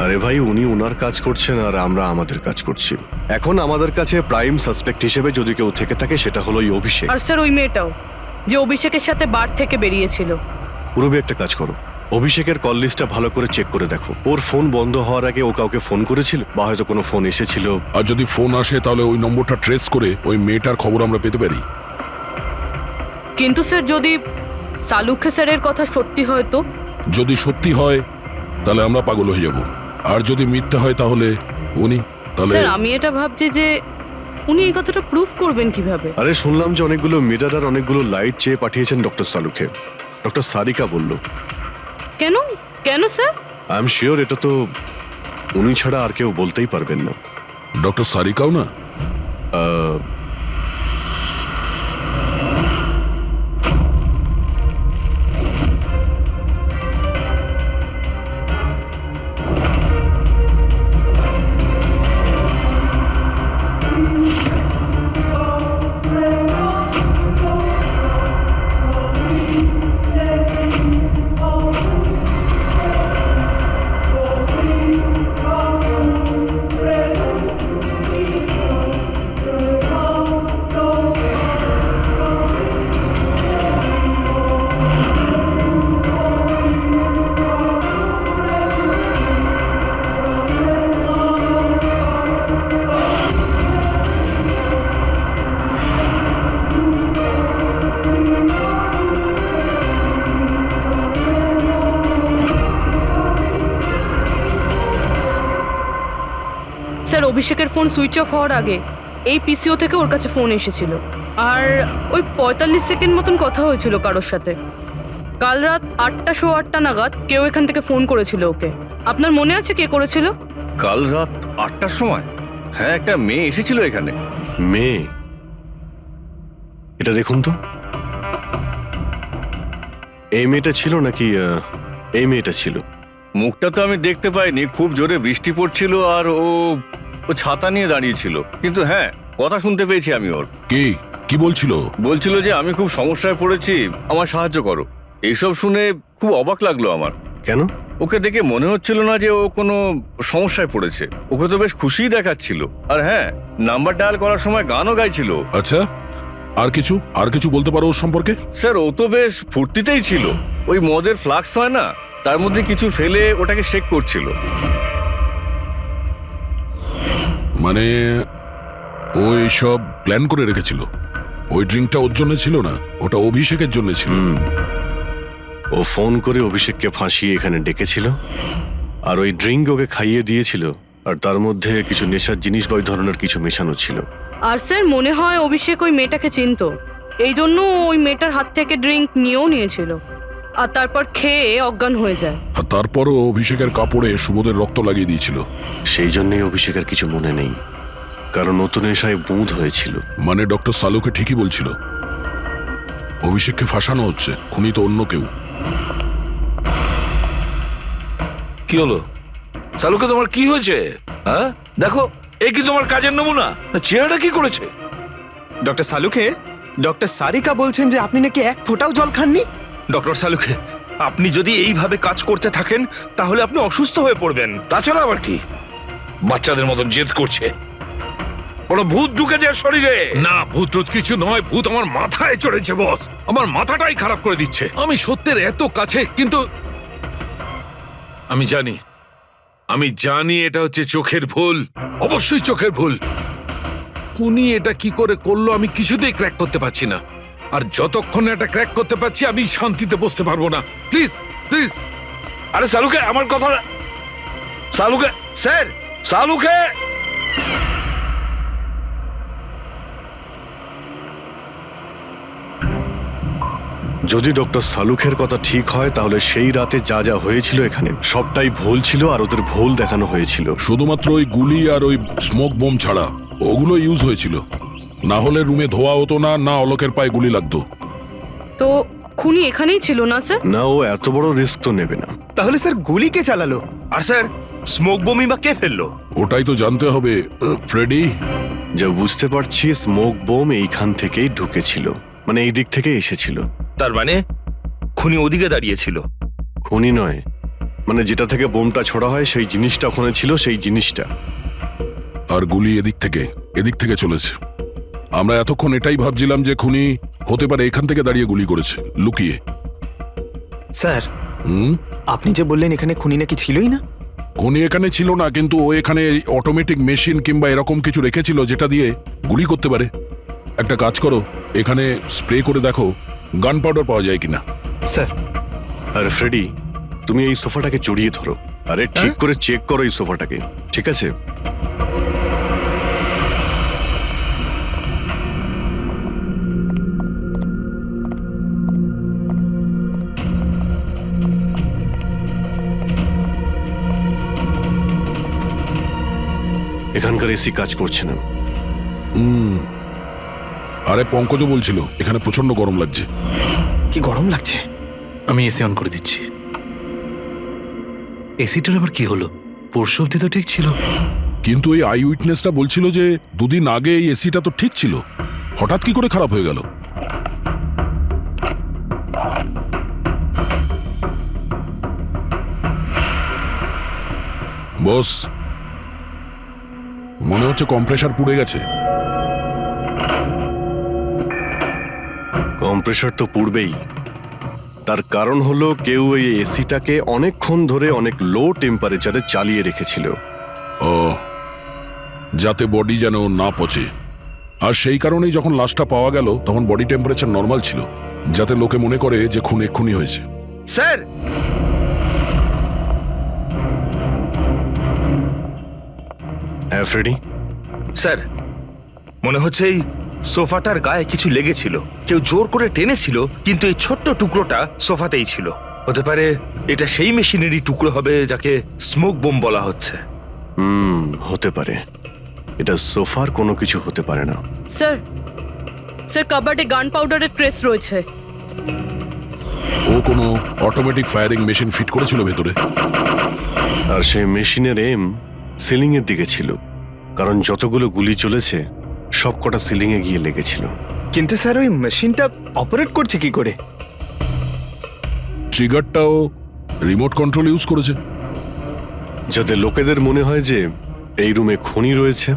আরে ভাই, উনি ওনার কাজ করছেন আর আমরা আমাদের কাজ করছি। এখন আমাদের কাছে প্রাইম সাসপেক্ট হিসেবে যদি কেউ থেকে থাকে সেটা হলো এই অভিষেক। আর স্যার ওই মেয়েটাও, যে অভিষেকের সাথে বার থেকে বেরিয়েছিল। পুরবি একটা কাজ করো, অভিষেকের কল লিস্টটা ভালো করে চেক করে দেখো। ওর ফোন বন্ধ হওয়ার আগে ও কাউকে ফোন করেছিল বা হয়তো কোনো ফোন এসেছিল। আর যদি ফোন আসে তাহলে ওই নম্বরটা ট্রেস করে ওই মেয়েটার খবর আমরা পেতে পারি। কিন্তু স্যার, যদি সালুখে স্যারের কথা সত্যি হয় তো? যদি সত্যি হয় তাহলে আমরা পাগল হয়ে যাব, আর যদি মিথ্যা হয় তাহলে উনি, তাহলে স্যার আমি এটা ভাবছি যে উনি এই কথাটা প্রুফ করবেন কিভাবে? আরে শুনলাম যে অনেকগুলো মিটার আর অনেকগুলো লাইট চেয়ে পাঠিয়েছেন ডক্টর সালুখে। ডক্টর সারিকা বলল। কেন কেন স্যার? আই এম শিওর এটা তো উনি ছাড়া আর কেউ বলতেই পারবেন না। ডক্টর সারিকাও না? স্যার অভিষেকের ফোন সুইচ অফ হওয়ার আগে এই পিসিও থেকে ওর কাছে ফোন এসেছিল, আর ওই 45 সেকেন্ড মতন কথা হয়েছিল কারোর সাথে। কাল রাত 8:08 নাগাদ কেউ এখান থেকে ফোন করেছিল ওকে। আপনার মনে আছে কে করেছিল? কাল রাত 8টার সময়? হ্যাঁ, একটা মেয়ে এসেছিল এখানে। মেয়ে? এটা দেখুন তো, এই মেয়েটা ছিল নাকি এই মেয়েটা ছিল? মুখটা তো আমি দেখতে পাইনি, খুব জোরে বৃষ্টি পড়ছিল আর ও ছাতা নিয়ে দাঁড়িয়েছিল, কিন্তু হ্যাঁ কথা শুনতে পেয়েছি আমি ওর। কি বলছিল? বলছিল যে আমি খুব সমস্যায় পড়েছি, আমার সাহায্য করো। এইসব শুনে খুব অবাক লাগলো আমার। কেন? ওকে দেখে মনে হচ্ছিল না যে ও কোনো সমস্যায় পড়েছে, ওকে তো বেশ খুশিই দেখাচ্ছিল। আর হ্যাঁ, নাম্বার ডায়াল করার সময় গানও গাইছিল। আচ্ছা, আর কিছু বলতে পারো ওর সম্পর্কে? স্যার ও তো বেশ ফুর্তিতেই ছিল, ওই মদের ফ্লাক্স হয় না, তার মধ্যে কিছু ফেলে ওটাকে শেক করছিল। মানে ও সব প্ল্যান করে রেখেছিল? ওই ড্রিঙ্কটা ওর জন্য ছিল না, ওটা অভিষেকের জন্য ছিল। ও ফোন করে অভিষেককে ফাঁসিয়ে এখানে ডেকেছিল, আর ওই ড্রিঙ্ক ওকে খাইয়ে দিয়েছিল, আর তার মধ্যে কিছু নেশার জিনিস বা ওই ধরনের কিছু মেশানো ছিল। আর স্যার মনে হয় অভিষেক ওই মেয়েটাকে চিনতো, এই জন্য ওই মেয়েটার হাত থেকে ড্রিঙ্ক নিয়েও নিয়েছিল, আর তারপর খেয়ে অজ্ঞান হয়ে যায়। আর তারপরও অভিষেকের কাপড়ে সুবোধের রক্ত লাগিয়ে দিয়েছিল। সেই জন্যই অভিষেকের কিছু মনে নেই, কারণ নতুন নেশায় বুঁদ হয়েছিল। মানে ডক্টর সালুকে ঠিকই বলছিল, অভিষেককে ফাঁসানো হচ্ছে, খুনি তো অন্য কেউ। কি হলো সালুকে, তোমার কি হয়েছে? হ্যাঁ দেখো, এ কি তোমার কাজের নমুনা? চেহারাটা কি করেছে? ডক্টর সালুকে, ডক্টর সারিকা বলছেন যে আপনি নাকি এক ফোঁটাও জল খাননি। ডক্টর সালুকে, আপনি যদি এইভাবে কাজ করতে থাকেন তাহলে আপনি অসুস্থ হয়ে পড়বেন। তাছাড়া আবার কি বাচ্চাদের মতন জেদ করছে? কোনো ভূত ঢুকেছে এর শরীরে? না, ভূত টুত কিছু নয়, ভূত আমার মাথায় চড়েছে বস, আমার মাথাটাই খারাপ করে দিচ্ছে। আমি সত্যের এত কাছে, কিন্তু আমি জানি এটা হচ্ছে চোখের ভুল, অবশ্যই চোখের ভুল। উনি এটা কি করে করলো আমি কিছুতেই ক্র্যাক করতে পারছি না, আর যতক্ষণ এটা ক্র্যাক করতে পারছি আমি শান্তিতে বসতে পারবো না। Please please. আরে সালুকে, আমার কথা, সালুকে স্যার, সালুকে। যদি ডক্টর সালুখের কথা ঠিক হয়, তাহলে সেই রাতে যা যা হয়েছিল এখানে সবটাই ভুল ছিল, আর ওদের ভুল দেখানো হয়েছিল। শুধুমাত্র ওই গুলি আর ওই স্মোক বোম ছাড়া ওগুলো ইউজ হয়েছিল, না হলে রুমে ধোয়া হতো না, না অলোকের পায়ে গুলি লাগতো। তো খুনি এখানেই ছিল না স্যার? না, ও এত বড় রিস্ক তো নেবে না। তাহলে স্যার গুলি কে চালালো? আর স্যার স্মোক বোমই বা কে ফেললো? ওটাই তো জানতে হবে ফ্রেডি। যা বুঝতে পারছি, স্মোক বোম এইখান থেকেই ঢুকেছিল, মানে এই দিক থেকে এসেছিল। তার মানে খুনি ওদিকে দাঁড়িয়েছিল? খুনি নয়, মানে যেটা থেকে বোমটা ছোড়া হয় সেই জিনিসটা ওখানে ছিল, সেই জিনিসটা। আর গুলি এদিক থেকে চলেছে। আমরা এতক্ষণ এটাই ভাবছিলাম যে খুনি হতে পারে এখান থেকে দাঁড়িয়ে গুলি করেছে, লুকিয়ে। স্যার আপনি যে বললেন এখানে খুনি নাকি ছিলই না? খুনি এখানে ছিল না, কিন্তু ও এখানে অটোমেটিক মেশিন কিংবা এরকম কিছু রেখেছিল যেটা দিয়ে গুলি করতে পারে। একটা কাজ করো, এখানে স্প্রে করে দেখো গান পাউডার পাওয়া যায় কিনা। স্যার, আরে ফ্রেডি, তুমি এই সোফাটাকে জড়িয়ে ধরো, আরে ঠিক করে চেক করো এই সোফাটাকে, ঠিক আছে? এখানকার এসি কাজ করছে না। আরে পঙ্কজও বলছিল এখানে প্রচন্ড গরম লাগছে। কি গরম লাগছে। আমি এসি অন করে দিচ্ছি। এসিটার আবার কি হলো? পরশু অব্দি তো ঠিক ছিল। কিন্তু এই আই উইটনেসটা বলছিল যে দুদিন আগে এই এসিটা তো ঠিক ছিল, হঠাৎ কি করে খারাপ হয়ে গেল? বস, মনে হচ্ছে কম্প্রেসার পুড়ে গেছে। কম্প্রেসার তো পুড়বেই। তার কারণ হলো কেউ এই এসিটাকে অনেকক্ষণ ধরে অনেক লো টেম্পারেচারে চালিয়ে রেখেছিল। ও, যাতে বডি যেন না পচে। আর সেই কারণেই যখন লাশটা পাওয়া গেল তখন বডি টেম্পারেচার নর্মাল ছিল, যাতে লোকে মনে করে যে খুন এক্ষুনি হয়েছে। স্যার, হ্যাঁ ফ্রেডি। স্যার, মনে হচ্ছে এই সোফাটার গায়ে কিছু লেগেছিল, কেউ জোর করে টেনেছিল, কিন্তু এই ছোট্ট টুকরোটা সোফাতেই ছিল। হতে পারে এটা সেই মেশিনেরই টুকরো হবে যাকে স্মোক বোম বলা হচ্ছে। হতে পারে। এটা সোফার কোনো কিছু হতে পারে না। স্যার, স্যার কাবার্ডে গান পাউডারের ট্রেস রয়েছে। ও কোনো অটোমেটিক ফায়ারিং মেশিন ফিট করেছিল ভেতরে। আর সেই মেশিনের এম সিলিং এর দিকে ছিল, কারণ যতগুলো গুলি চলেছে সবকটা সিলিং এ গিয়ে লেগেছিল। কিন্তু স্যার ওই মেশিনটা অপারেট করছে কি করে? ট্রিগারটাও রিমোট কন্ট্রোল ইউজ করেছে, যাতে লোকেদের মনে হয় যে এই রুমে খুনি রয়েছে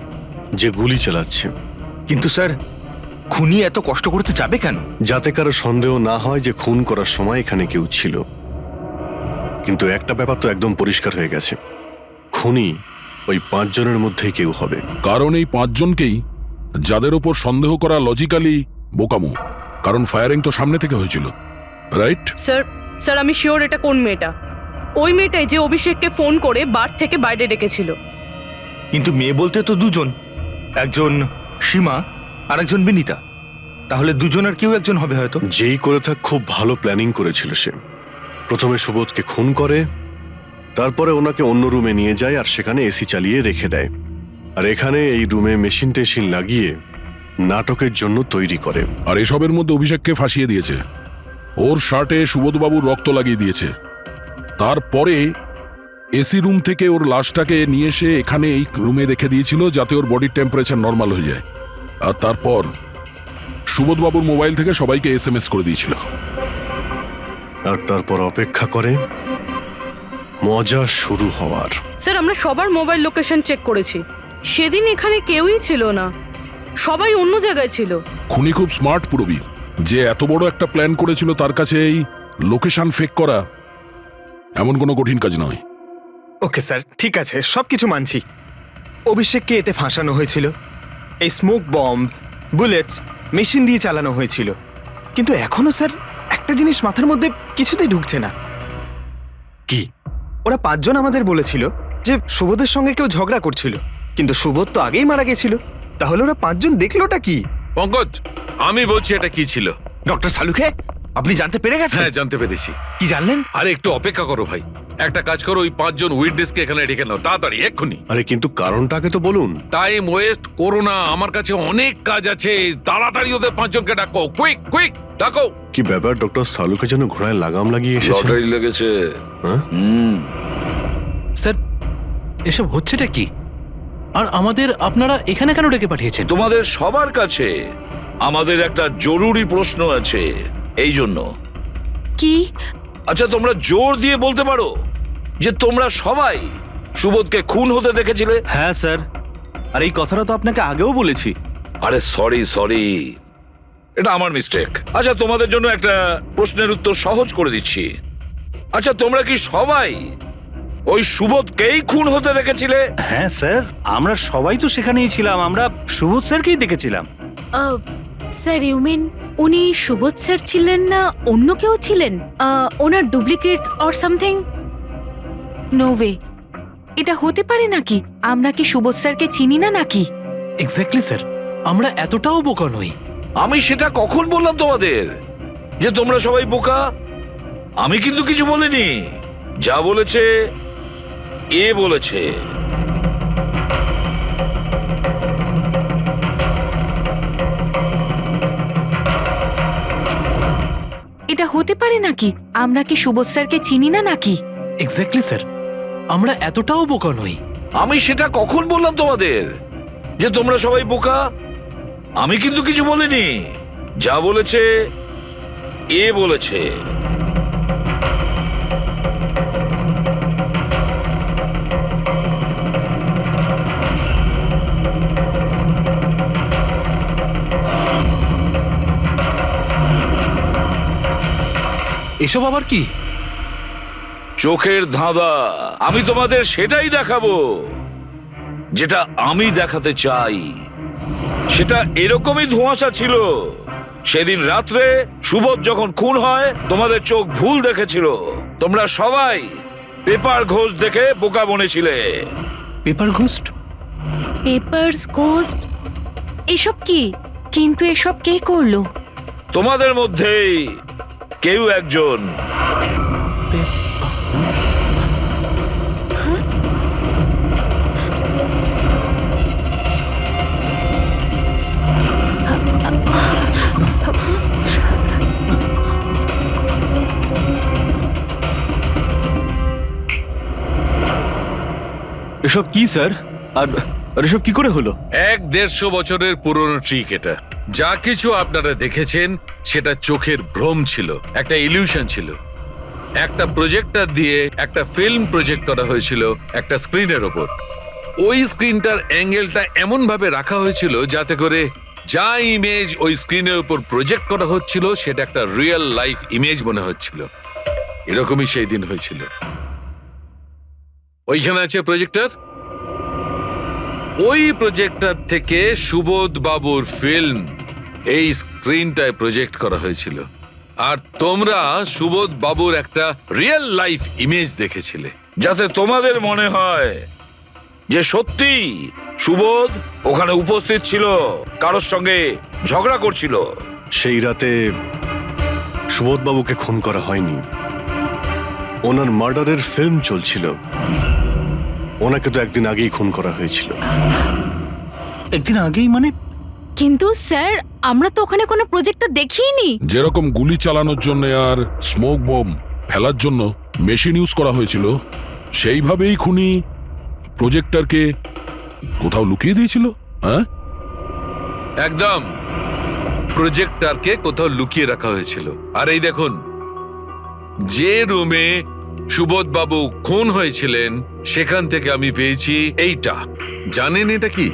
যে গুলি চালাচ্ছে। কিন্তু স্যার, খুনি এত কষ্ট করতে যাবে কেন? যাতে কারো সন্দেহ না হয় যে খুন করার সময় এখানে কেউ ছিল। কিন্তু একটা ব্যাপার তো একদম পরিষ্কার হয়ে গেছে, খুনি ওই 5 জনের মধ্যেই কেউ হবে। কারণ এই 5 জনকেই যাদের ওপর সন্দেহ করা লজিক্যালি বোকামো, কারণ ফায়ারিং তো সামনে থেকে হয়েছিল, রাইট? স্যার, স্যার আমি শিওর এটা কোন মেয়েটা। ওই মেয়েটাই যে অভিষেককে ফোন করে বার থেকে বাইরে ডেকেছিল। কিন্তু মেয়ে বলতে তো দুজন, একজন সীমা আর একজন বিনীতা। তাহলে দুজনের কেউ একজন হবে হয়তো। যেই করে থাক খুব ভালো প্ল্যানিং করেছিল সে। প্রথমে সুবোধকে খুন করে, তারপরে ওনাকে অন্য রুমে নিয়ে যায় আর সেখানে এসি চালিয়ে রেখে দেয়। আর এখানে এই রুমে মেশিন টেশিন লাগিয়ে নাটকের জন্য তৈরি করে। আর এসবের মধ্যে অভিষেককে ফাঁসিয়ে দিয়েছে, ওর শার্টে সুবোধবাবুর রক্ত লাগিয়ে দিয়েছে। তারপরে এসি রুম থেকে ওর লাশটাকে নিয়ে এসে এখানে এই রুমে রেখে দিয়েছিল যাতে ওর বডির টেম্পারেচার নর্মাল হয়ে যায়। আর তারপর সুবোধবাবুর মোবাইল থেকে সবাইকে SMS করে দিয়েছিল। আর তারপর অপেক্ষা করে মজা শুরু হওয়ার। স্যার আমরা সবার মোবাইল লোকেশন চেক করেছি, সেদিন এখানে কেউই ছিল না, সবাই অন্য জায়গায় ছিল। খুনি খুব স্মার্ট পুরবী, যে এত বড় একটা প্ল্যান করেছিল তার কাছে এই লোকেশন ফেক করা এমন কোনো কঠিন কাজ নয়। ওকে স্যার, ঠিক আছে, সবকিছু মানছি। অভিষেককে এতে ফাঁসানো হয়েছিল, এই স্মোক বম্ব, বুলেটস মেশিন দিয়ে চালানো হয়েছিল। কিন্তু এখনো স্যার একটা জিনিস মাথার মধ্যে কিছুতেই ঢুকছে না। কি? ওরা 5 জন আমাদের বলেছিল যে সুবোধের সঙ্গে কেউ ঝগড়া করছিল, কিন্তু সুবোধ তো আগেই মারা গেছিল। তাহলে ওরা 5 জন দেখলোটা কি? পঙ্কজ, আমি বলছি এটা কি ছিল। ডক্টর সালুখে, আপনি জানতে পেরে গেছেন? হ্যাঁ, জানতে পেরেছি। কি জানলেন? আরে একটু অপেক্ষা করো ভাই, একটা কাজ করো, ওই 5 জন উইটনেসকে এখানে ডেকে নাও তাড়াতাড়ি, এক্ষুনি। আরে কিন্তু কারণটাকে তো বলুন। টাইম ওয়েস্ট করো না, আমার কাছে অনেক কাজ আছে। তাড়াতাড়ি ওদের 5 জনকে ডাকো, কুইক কুইক ডাকো। কি ব্যাপার, ডক্টর সালুকে যেন ঘোড়ায় লাগাম লাগিয়ে এসেছে। লটারি লেগেছে। হ্যাঁ? স্যার, এসব হচ্ছেটা কি? আর আমাদের আপনারা এখানে কেন ডেকে পাঠিয়েছেন? তোমাদের সবার কাছে আমাদের একটা জরুরি প্রশ্ন আছে, এই জন্য। কি? আচ্ছা, তোমরা জোর দিয়ে বলতে পারো যে তোমরা সবাই সুবোধকে খুন হতে দেখেছিলে? হ্যাঁ স্যার, আর এই কথাটা তো আপনাকে আগেও বলেছি। আরে সরি, এটা আমার মিস্টেক। আচ্ছা, তোমাদের জন্য একটা প্রশ্নের উত্তর সহজ করে দিচ্ছি। আচ্ছা, তোমরা কি সবাই ওই সুবোধকেই খুন হতে দেখেছিলে? হ্যাঁ স্যার, আমরা সবাই তো সেখানেই ছিলাম, আমরা সুবোধ স্যারকেই দেখেছিলাম। স্যার ইউ মিন উনি সুবোধ স্যার ছিলেন না অন্য কেউ ছিলেন? ওনার duplicate or something? No way, এটা হতে পারে নাকি? আমরা কি সুবোধ স্যারকে চিনি না নাকি? এক্স্যাক্টলি স্যার, আমরা এতটাও বোকা নই। আমি সেটা কখন বললাম তোমাদের যে তোমরা সবাই বোকা? আমি কিন্তু কিছু বলিনি, যা বলেছে এ বলেছে। এটা হতে পারে নাকি? আমরা কি সুবোধ স্যারকে চিনি না নাকি? এক্স্যাক্টলি স্যার, আমরা এতটাও বোকা নই। আমি সেটা কখন বললাম তোমাদের যে তোমরা সবাই বোকা? আমি কিন্তু কিছু বলিনি। যা বলেছে এ বলেছে। এসব আবার কি? চোখের ধাঁধা। আমি তোমাদের সেটাই দেখাবো যেটা আমি দেখাতে চাই। সেটা এরকমই ধোঁয়াশা ছিল। সেদিন রাত্রে সুবোধ যখন খুন হয় তোমাদের চোখ ভুল দেখেছিল। তোমরা সবাই পেপার ঘোষ দেখে বোকা বনেছিলে। Paper ghost? Papers ghost? এসব কি? কিন্তু এসব কে করলো? তোমাদের মধ্যেই কেউ একজন। এসব কি স্যার? আর এসব কি করে হলো? 150 বছরের পুরনো ট্রিক এটা। যা কিছু আপনারা দেখেছেন সেটা চোখের ভ্রম ছিল, একটা ইলিউশন ছিল। একটা প্রজেক্টর দিয়ে একটা ফিল্ম প্রজেক্ট করা হয়েছিল একটা স্ক্রিনের ওপর। ওই স্ক্রিনটার অ্যাঙ্গেলটা এমন ভাবে রাখা হয়েছিল যাতে করে যা ইমেজ ওই স্ক্রিনের উপর প্রজেক্ট করা হচ্ছিল সেটা একটা রিয়েল লাইফ ইমেজ মনে হচ্ছিল। এরকমই সেই দিন হয়েছিল। ওইখানে আছে প্রজেক্টর। ওই প্রজেক্টর থেকে সুবোধ বাবুর ফিল্ম এই স্ক্রিনটায় প্রজেক্ট করা হয়েছিল। আর তোমরা সুবোধ বাবুর একটা রিয়েল লাইফ ইমেজ দেখেছিলে। যাতে তোমাদের মনে হয় যে সত্যি সুবোধ ওখানে উপস্থিত ছিল, কারোর সঙ্গে ঝগড়া করছিল। সেই রাতে সুবোধবাবুকে খুন করা হয়নি, ওনার মার্ডারের ফিল্ম চলছিল। ওনাকে তো একদিন আগেই খুন করা হয়েছিল। একদিন আগেই মানে? কিন্তু স্যার আমরা তো ওখানে কোনো প্রজেক্টর দেখিনি। যেরকম গুলি চালানোর জন্য আর স্মোক বোম ফেলার জন্য মেশিন ইউজ করা হয়েছিল, সেইভাবেই খুনি প্রজেক্টরকে কোথাও লুকিয়ে দিয়েছিল। হ্যাঁ, একদম। প্রজেক্টরকে কোথাও লুকিয়ে রাখা হয়েছিল। আর এই দেখুন, যে রুমে সুবোধ বাবু খুন হয়েছিলেন সেখান থেকে আমি পেয়েছি এইটা। জানেন এটা কি?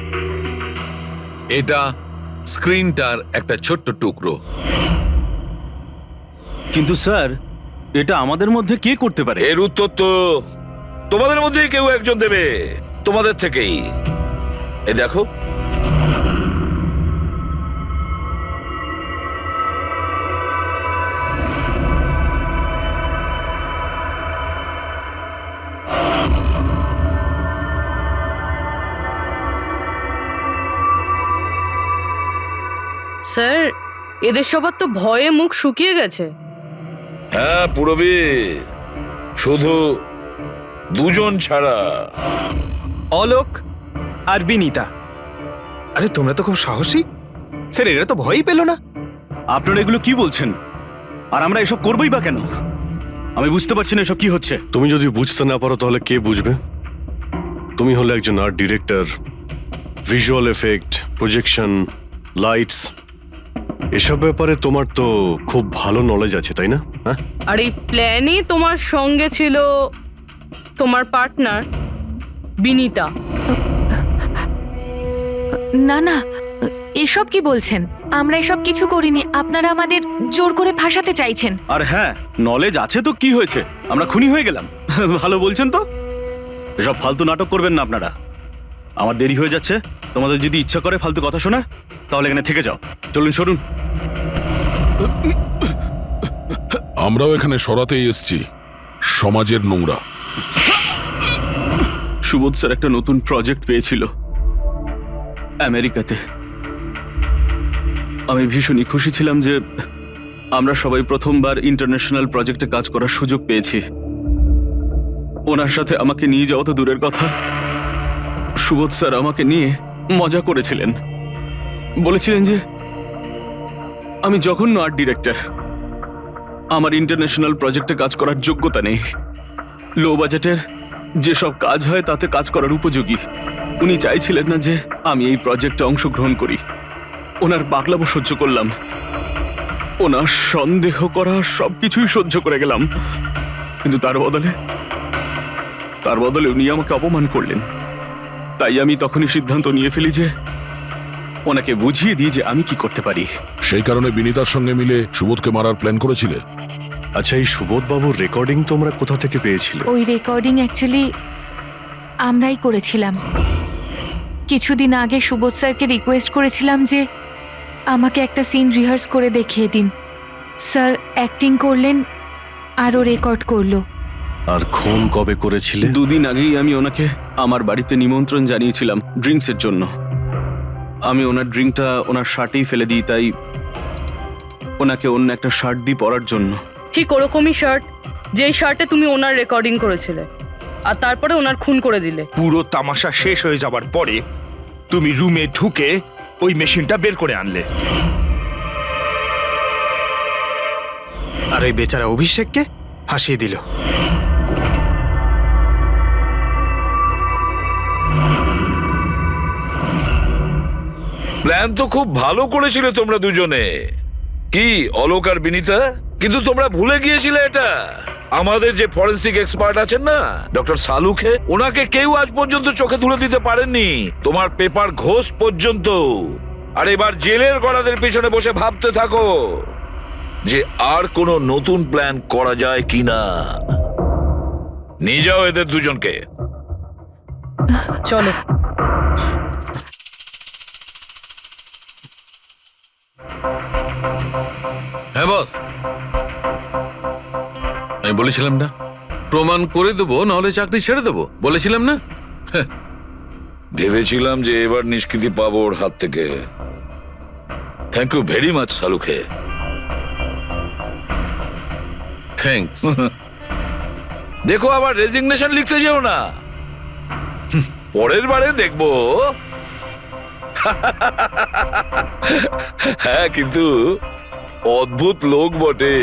এটা স্ক্রিনটার একটা ছোট্ট টুকরো। কিন্তু স্যার এটা আমাদের মধ্যে কে করতে পারে? এর উত্তর তো তোমাদের মধ্যেই কেউ একজন দেবে, তোমাদের থেকেই। এই দেখো, স্যার এদের সবার তো ভয়ে মুখ শুকিয়ে গেছে। হ্যাঁ পুরবীর, শুধু দুজন ছাড়া। অলোক আর বিনীতা। আরে তোমরা তো খুব সাহসী। স্যার এরা তো ভয়ই পেল না। আপনারা এগুলো কি বলছেন? আর আমরা এসব করবোই বা কেন? আমি বুঝতে পারছি না এসব কি হচ্ছে। তুমি যদি বুঝতে না পারো তাহলে কে বুঝবে? তুমি হলে একজন art director. Visual effect, projection, lights, এসব ব্যাপারে তোমার তো খুব ভালো নলেজ আছে, তাই না? হ্যাঁ, আর এই প্ল্যানে তোমার সঙ্গে ছিল তোমার পার্টনার বিনীতা। না না, এসব কি বলছেন? আমরা এসব কিছু করিনি। আপনারা আমাদের জোর করে ফাঁসাতে চাইছেন। আর হ্যাঁ, নলেজ আছে তো কি হয়েছে? আমরা খুনি হয়ে গেলাম। ভালো বলছেন তো। এসব ফালতু নাটক করবেন না আপনারা। আমার দেরি হয়ে যাচ্ছে। তোমাদের যদি ইচ্ছা করে ফালতু কথা শোনার, তাহলে এখানে থেকে যাও। চলুন, সরুন। আমরাও এখানে সরাতেই এসছি সমাজের নোংরা। সুবোধ স্যার একটা নতুন প্রজেক্ট পেয়েছিল আমেরিকাতে। আমি ভীষণই খুশি ছিলাম যে আমরা সবাই প্রথমবার ইন্টারন্যাশনাল প্রজেক্টে কাজ করার সুযোগ পেয়েছি। ওনার সাথে আমাকে নিয়ে যাওয়া তো দূরের কথা, সুবোধ স্যার আমাকে নিয়ে মজা করেছিলেন। বলেছিলেন যে আমি জঘন্য আর্ট ডিরেক্টর, আমার ইন্টারন্যাশনাল প্রজেক্টে কাজ করার যোগ্যতা নেই। লো বাজেটের যেসব কাজ হয় তাতে কাজ করার উপযোগী। উনি চাইছিলেন না যে আমি এই প্রজেক্টে অংশগ্রহণ করি। ওনার পাগলামো সহ্য করলাম, ওনার সন্দেহ করা সবকিছুই সহ্য করে গেলাম, কিন্তু তার বদলে উনি আমাকে অপমান করলেন। তাই আমি তখনই সিদ্ধান্ত নিয়ে ফেলি যে ওনাকে বুঝিয়ে দিই যে আমি কি করতে পারি। সেই কারণে বিনীতার সঙ্গে মিলে সুবোধকে মারার প্ল্যান করেছিলে? আচ্ছা, এই সুবোধবাবুর রেকর্ডিং তোমরা কোথা থেকে পেয়েছিলে? ওই রেকর্ডিং অ্যাকচুয়ালি আমরাই করেছিলাম। কিছুদিন আগে সুবোধ স্যারকে রিকোয়েস্ট করেছিলাম যে আমাকে একটা সিন রিহার্স করে দেখিয়ে দিন। স্যার অ্যাক্টিং করলেন আর ও রেকর্ড করলো। আর খুন কবে করেছিলে? 2 দিন আগেই আমি ওনাকে আমার বাড়িতে নিমন্ত্রণ জানিয়েছিলাম ড্রিঙ্কসের জন্য। আমি ওনার ড্রিঙ্কটা ওনার শার্টেই ফেলে দিই, তাই ওনাকে অন্য একটা শার্ট দিই পরার জন্য। ঠিক ওরকমই শার্ট যেই শার্টে তুমি ওনার রেকর্ডিং করেছিলে, আর তারপরে ওনার খুন করে দিলে। পুরো তামাশা শেষ হয়ে যাবার পরে তুমি রুমে ঢুকে ওই মেশিনটা বের করে আনলে। আর ওই বেচারা অভিষেককে ফাঁসিয়ে দিল। প্ল্যান তো খুব ভালো করেছিলে তোমরা দুজনে, কি অলোক আর বিনীতা, কিন্তু তোমরা ভুলে গিয়েছিলে এটা। আমাদের যে ফরেন্সিক এক্সপার্ট আছেন না, ডক্টর সালুখে, ওনাকে কেউ আজ পর্যন্ত চোখে তুলে দিতে পারেননি, তোমার পেপার ঘোষ পর্যন্ত। আর এবার জেলের গড়াদের পিছনে বসে ভাবতে থাকো যে আর কোনো নতুন প্ল্যান করা যায় কিনা। নিয়ে যাও এদের দুজনকে। চলো। হ্যাঁ বস, আমি বলেছিলাম না প্রমাণ করে দেবো, নাহলে চাকরি ছেড়ে দেবো, বলেছিলাম না? ভেবেছিলাম যে এবার নিষ্কৃতি পাবো ওর হাত থেকে। Thank you very much Salukhe. Thanks. দেখো আবার রেজিগনেশন লিখতে যেও না, পরের বারে দেখবো। হ্যাঁ, কিন্তু অদ্ভুত লোক বটে।